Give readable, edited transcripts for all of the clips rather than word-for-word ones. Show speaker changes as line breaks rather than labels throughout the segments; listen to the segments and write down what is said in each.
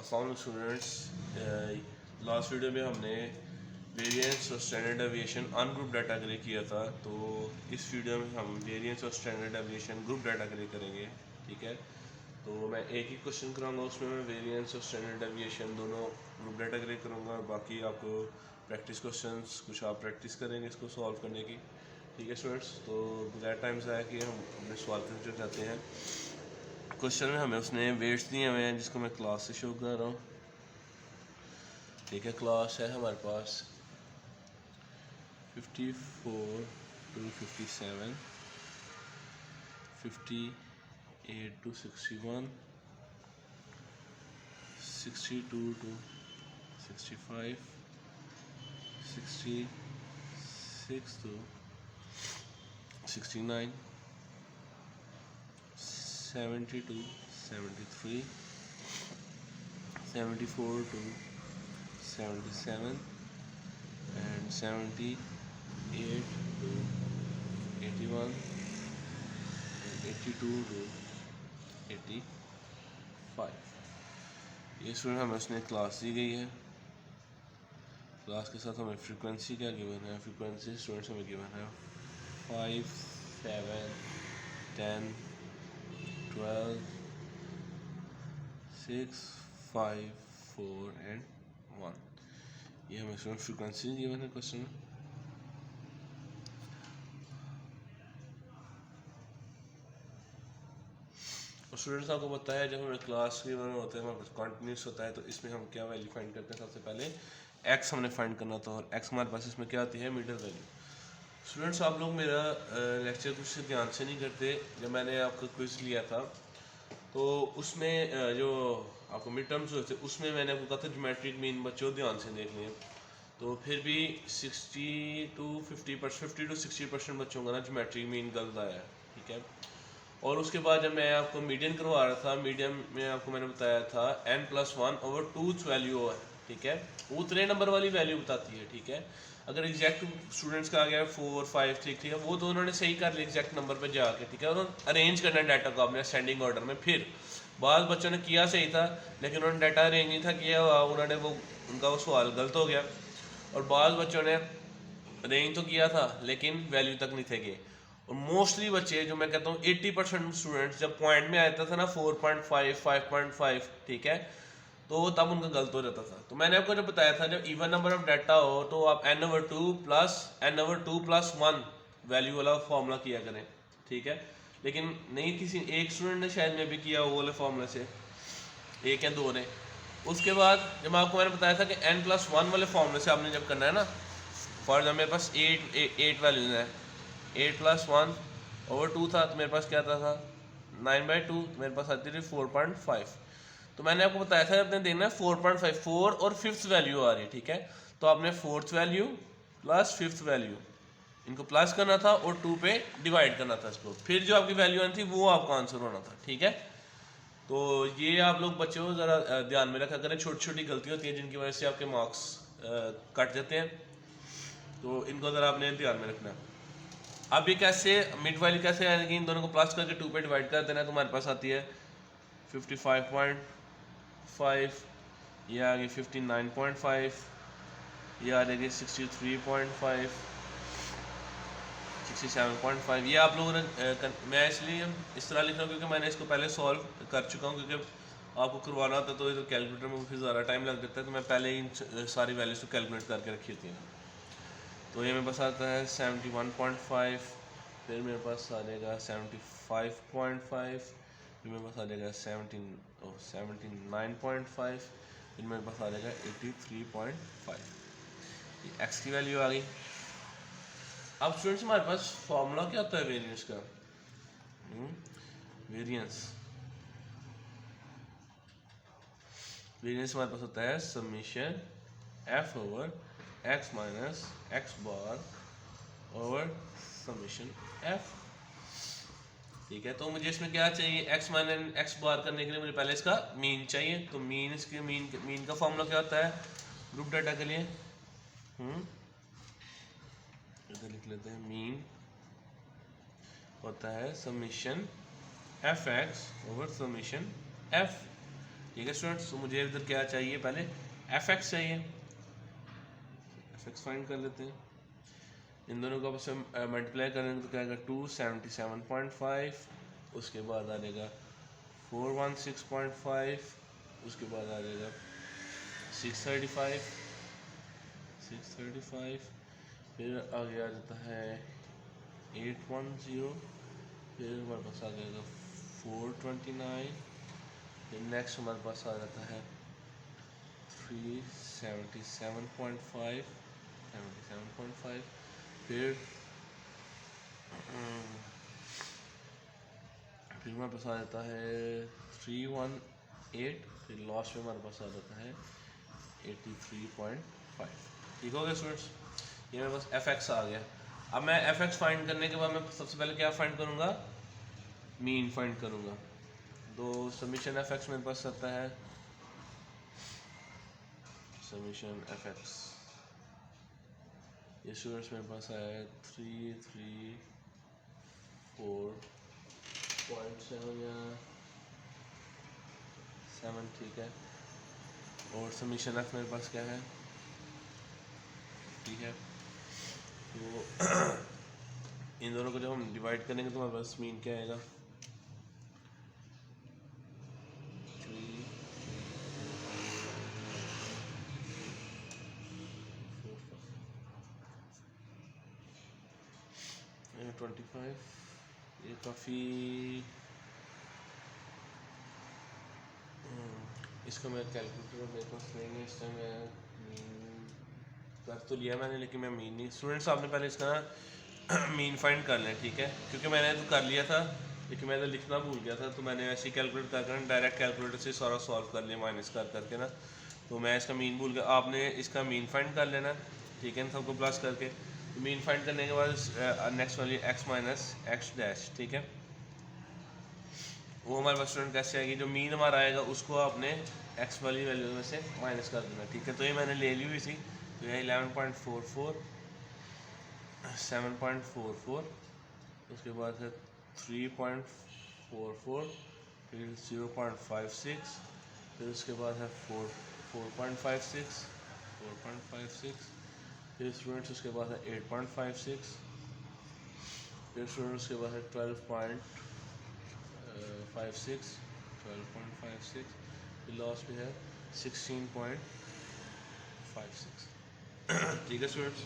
अस्सलाम students, last video में हमने वेरिएंस और स्टैंडर्ड डेविएशन अन ग्रुप डाटा के लिए किया था। तो इस वीडियो में हम वेरिएंस और स्टैंडर्ड डेविएशन ग्रुप डाटा के लिए करेंगे। ठीक है, तो मैं एक ही क्वेश्चन कराऊंगा, उसमें मैं वेरिएंस और स्टैंडर्ड डेविएशन दोनों ग्रुप डाटा के लिए करूँगा और बाकी आपको प्रैक्टिस क्वेश्चंस कुछ आप प्रैक्टिस करेंगे इसको सॉल्व करने की। ठीक है स्टूडेंट्स, तो बगैर टाइम से आया कि हम अपने सवाल पर चले जाते हैं। क्वेश्चन में हमें उसने वेट्स दिए हुए हैं जिसको मैं क्लास से शो कर रहा हूँ। ठीक है, क्लास है हमारे पास 54 to 57, 58 to 61, 62 to 65, 66 to 69, 70 to 73, 74 to 77 and 78 to 81 and 82 to 85। ये स्टूडेंट हमें उसने क्लास दी गई है। क्लास के साथ हमें फ्रीक्वेंसी क्या गिवन है? फ्रीक्वेंसी स्टूडेंट्स हमें गिवन है 5, 7, 10, 12, 6, 5, 4 and 1। ये हमें स्टूडेंट फ्रीक्वेंसी गिवन है क्वेश्चन में। और स्टूडेंट्स आपको पता है जब हमें क्लास के बारे में होता है, हमारे पास कॉन्टिन्यूस होता है, तो इसमें हम क्या वैल्यू फाइंड करते हैं? सबसे पहले एक्स हमने फाइंड करना था और एक्स हमारे पास इसमें क्या आती है? Metre value. स्टूडेंट्स आप लोग मेरा लेक्चर कुछ ध्यान से नहीं करते। जब मैंने आपका क्विज लिया था तो उसमें जो आपको मिड टर्म्स हुए थे उसमें मैंने आपको कहा था ज्योमेट्रिक मीन बच्चों ध्यान से देख लें। तो फिर भी 60 to 60% बच्चों का ना ज्योमेट्रिक मीन गलत आया है। ठीक है, और उसके बाद जब मैं आपको मीडियन करवा रहा था, मीडियम में आपको मैंने बताया था n+1/2 वैल्यू है। ठीक है, वो उतने नंबर वाली वैल्यू बताती है। ठीक है, अगर एग्जैक्ट स्टूडेंट्स का आ गया 4, 5, 6, ठीक है, वो तो उन्होंने सही कर लिया एग्जैक्ट नंबर पे जाके। ठीक है, उन्होंने अरेंज करना डाटा को अपने असेंडिंग ऑर्डर में। फिर बाद बच्चों ने किया सही था लेकिन उन्होंने डाटा अरेंज नहीं था किया, उन्होंने वो उनका वो सवाल गलत हो गया। और बाद बच्चों ने अरेंज तो किया था लेकिन वैल्यू तक नहीं थे गए। और मोस्टली बच्चे जो मैं कहता हूँ 80% स्टूडेंट्स जब पॉइंट में आता था ना 4.5, 5.5, ठीक है, तो तब उनका गलत हो जाता था। तो मैंने आपको जब बताया था जब इवन नंबर ऑफ डाटा हो तो आप n/2 + 1 वैल्यू वाला फॉर्मूला किया करें। ठीक है, लेकिन नहीं, किसी एक स्टूडेंट ने शायद में भी किया वो वाले फॉर्मूले से, एक या दो ने। उसके बाद जब आपको मैंने बताया था कि n+1 वाले फॉर्मूले से आपने जब करना है ना, फॉर एग्जाम्पल मेरे पास 8 वैल्यूज है, 8+1/2 था तो मेरे पास क्या था 9/2, तो मेरे पास आती थी 4.5। तो मैंने आपको बताया था आपने देना है 4.5, 4 और फिफ्थ वैल्यू आ रही है। ठीक है, तो आपने fourth value plus fifth value इनको प्लस करना था और 2 पे डिवाइड करना था इसको, फिर जो आपकी वैल्यू आनी थी वो आपका आंसर होना था। ठीक है, तो ये आप लोग बच्चों ज़रा ध्यान में रखा करें, छोटी छोटी गलती होती है जिनकी वजह से आपके मार्क्स कट जाते हैं, तो इनको ज़रा आपने ध्यान में रखना है। अब ये कैसे मिड वैल्यू कैसे आएगी? इन दोनों को प्लस करके 2 पे डिवाइड कर देना, तुम्हारे पास आती है 55.5, ये आ गई 59.5, ये आ जाएगी 63.5, 67.5। ये आप लोगों ने मैं इसलिए इस तरह लिख रहा हूँ क्योंकि मैंने इसको पहले सॉल्व कर चुका हूँ, क्योंकि आपको करवाना होता तो इधर कैलकुलेटर में फिर ज़्यादा टाइम लग जाता है, तो मैं पहले इन सारी वैल्यूज़ को कैलकुलेट करके रखी थी। तो ये मेरे पास आता है 71.5, फिर मेरे पास आ जाएगा 75.5, फिर मेरे पास आ जाएगा 79.5, फिर मेरे पास आ जाएगा 83.5। ये एक्स की वैल्यू आ गई। अब स्टूडेंट्स हमारे पास फॉर्मूला क्या होता है वेरिएंस का? वेरिएंस हमारे पास होता है समीशन f/x - x बार ओवर समीशन f। ठीक है, तो मुझे इसमें क्या चाहिए? x - x बार करने के लिए मुझे पहले इसका मीन चाहिए। तो मीन, इसके मीन का फॉर्मूला क्या होता है ग्रुप डाटा के लिए? इधर लिख लेते हैं, मीन होता है summation fx over summation f। ठीक है स्टूडेंट्स। तो मुझे इधर क्या चाहिए, पहले एफ एक्स चाहिए, एफ एक्स फाइंड कर लेते हैं। इन दोनों को आपस में मल्टीप्लाई करेंगे तो क्या आएगा 277.5, उसके बाद आ जाएगा 416.5, उसके बाद आ जाएगा 635, फिर आगे आ जाता है 810, फिर हमारे पास आ जाएगा 429, फिर नेक्स्ट हमारे पास आ जाता है 377.5, फिर हमारे पास आ जाता है 318, फिर लास्ट में हमारे पास आ जाता है 83.5। ठीक हो गया स्टूडेंट्स, ये मेरे पास एफ एक्स आ गया। अब मैं एफ एक्स फाइंड करने के बाद मैं सबसे पहले क्या फाइंड करूँगा, मीन फाइंड करूँगा। तो समीशन एफ एक्स मेरे पास आता है, समीशन एफ एक्स, ये स्टूडेंट्स मेरे पास आया 334.7 या 7, ठीक है। और समीशन एफ मेरे पास क्या है, ठीक है। तो इन दोनों को जब हम डिवाइड करेंगे तो हमारे पास मीन क्या आएगा, 25। ये काफ़ी इसको मैं कैलकुलेटर मेरे पास नहीं है इस टाइम, मैं मीन कर तो लिया मैंने लेकिन मैं मीन नहीं। स्टूडेंट्स आपने पहले इसका ना मीन फाइंड कर लें, ठीक है, क्योंकि मैंने तो कर लिया था लेकिन मैं तो लिखना भूल गया था, तो मैंने ऐसे ही कैलकुलेट कर डायरेक्ट कैलकुलेटर से सारा सॉल्व कर लिया माइनस कर करके ना, तो मैं इसका मीन भूल गया। आपने इसका मीन फाइंड कर लेना, ठीक है, सबको प्लस करके। तो मीन फाइंड करने के बाद नेक्स्ट वाली एक्स माइनस एक्स डैश, ठीक है, वो हमारे पास स्टूडेंट कैसे आएगी, जो मीन हमारा आएगा उसको आपने एक्स वाली वैल्यू में से माइनस कर देना, ठीक है। तो ये मैंने ले ली हुई थी, तो ये 11.44, 7.44, उसके बाद है 3.44, फिर 0.56, फिर उसके बाद है 4.56, फिर स्टूडेंट्स उसके बाद है 8.56, फिर स्टूडेंट्स उसके बाद है 12.56, फिर लास्ट में है 16.56। ठीक है स्टूडेंट्स,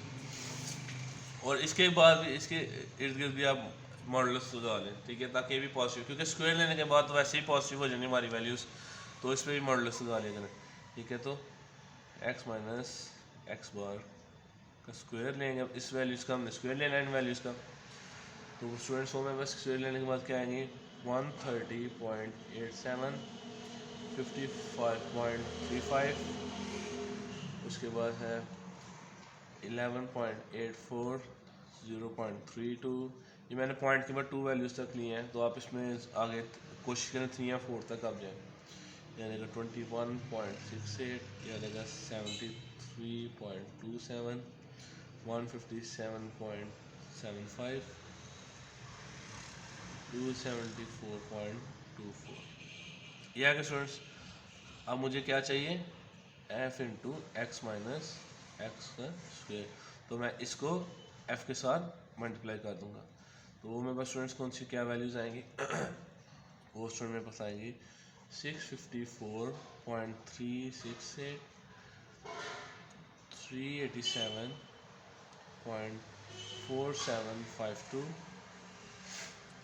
और इसके बाद भी इसके इर्द गिर्द भी आप मॉडल्स लगा लें, ठीक है, ताकि ये भी पॉजिटिव, क्योंकि स्क्वायर लेने के बाद तो वैसे ही पॉजिटिव हो जाएंगी हमारी वैल्यूज़, तो इस पर भी मॉडल्स लगा लिया करें, ठीक है। तो एक्स माइनस एक्स बार का स्क्वायर लेंगे, इस वैल्यूज़ का हमने स्क्वायर लेना है इन वैल्यूज़ का। तो स्टूडेंट्स को मैं बस स्क्वायर लेने के बाद क्या आएंगे 130.87, 55.35, उसके बाद है 11.84, 0.32। ये मैंने पॉइंट के बाद 2 वैल्यूज़ तक लिए हैं, तो आप इसमें आगे कोशिश करें 3 या 4 तक आप जाएँ। यह आएगा 21.68, यह आएगा 73.27, 157.75, 274.24। ये आगे स्टूडेंट्स, अब मुझे क्या चाहिए, F into x minus x का स्क्वायर, तो मैं इसको एफ के साथ मल्टीप्लाई कर दूंगा। तो वो मेरे पास स्टूडेंट्स कौन सी क्या वैल्यूज़ आएंगी वो स्टूडेंट मेरे पास आएंगी 654.368, 387.4752,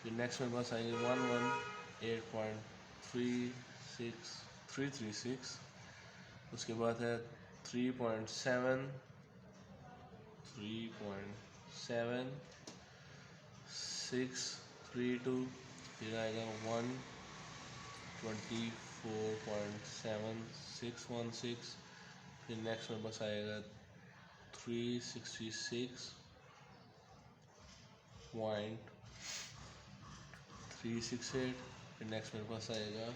फिर नेक्स्ट मेरे पास आएंगे 118.336, उसके बाद है 3.7, 3.632, फिर आएगा 124.7616, फिर नेक्स्ट मेरे पास आएगा 366.368, फिर नेक्स्ट मेरे पास आएगा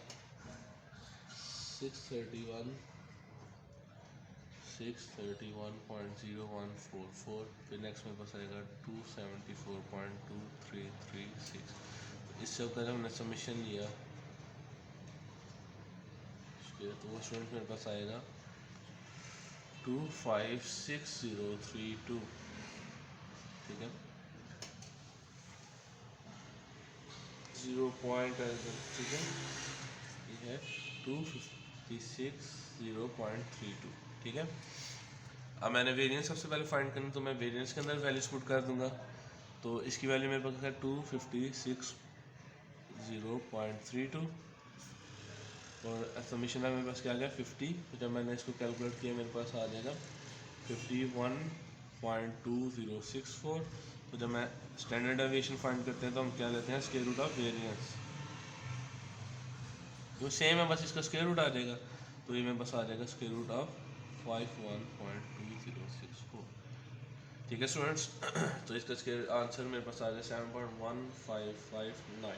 631.0144, फिर नेक्स्ट मेरे पास आएगा 274.2336। तो इससे होकर हमने सबमिशन लिया स्क्वायर, तो वो स्टूडेंट मेरे पास आएगा 256032, ठीक है, 0 ठीक है, ये है 256.0.32, ठीक है। अब मैंने वेरिएंस सबसे पहले फाइंड करना, तो मैं वेरिएंस के अंदर वैल्यूज पुट कर दूंगा। तो इसकी वैल्यू मेरे पास है 256.0.32 और समीशन है मेरे पास क्या आ गया 50। तो जब मैंने इसको कैलकुलेट किया मेरे पास आ जाएगा 51.2064। तो जब मैं स्टैंडर्ड डेविएशन फाइंड करते हैं तो हम क्या लेते हैं, स्क्वायर रूट ऑफ वेरिएंस। वो सेम है, बस इसका स्क्वायर रूट आ जाएगा। तो ये मेरे पास आ जाएगा स्क्वायर रूट ऑफ 51.2064, ठीक है स्टूडेंट्स। तो इसका स्क्वायर आंसर मेरे पास आ गया 7.1559।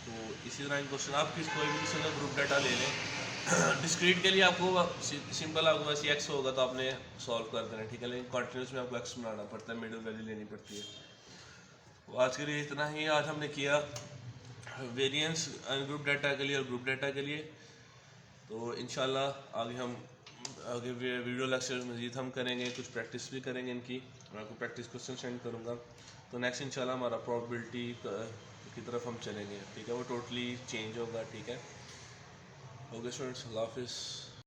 तो इसी तरह क्वेश्चन आप कोई भी किसी का ग्रुप डाटा ले लें, डिस्क्रीट के लिए आपको सिंपल आपको बस एक्स होगा तो आपने सॉल्व कर देना, ठीक है, लेकिन कॉन्टिन्यूस में आपको एक्स बनाना पड़ता है, मिडिल वैल्यू लेनी पड़ती है। तो आज के लिए इतना ही, आज हमने किया वेरिएंस ग्रुप डाटा के लिए और ग्रुप डाटा के लिए। तो इंशाल्लाह आगे वीडियो लेक्चर मजीद हम करेंगे, कुछ प्रैक्टिस भी करेंगे इनकी, मैं आपको प्रैक्टिस क्वेश्चन सेंड करूँगा। तो नेक्स्ट इंशाल्लाह हमारा प्रोबेबिलिटी की तरफ हम चलेंगे, ठीक है, वो टोटली चेंज होगा, ठीक है। ओके स्टूडेंट्स, अल्लाह हाफिज़।